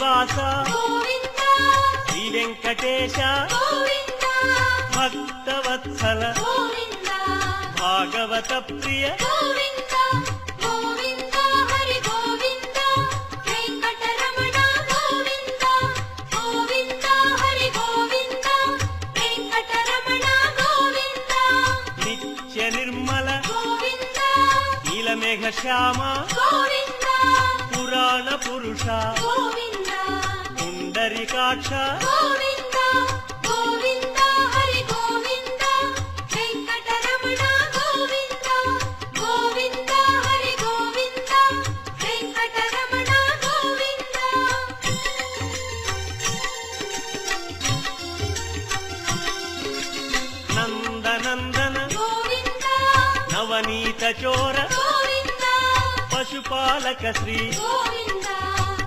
శ్రీనివాస శ్రీ వెంకటేశ భక్తవత్సల భాగవత ప్రియ నిత్య నిర్మల నీలమేఘ శ్యామ పురాణ పురుష పుండరీకాక్ష నందనందన నవనీత చోర పశుపాలక శ్రీ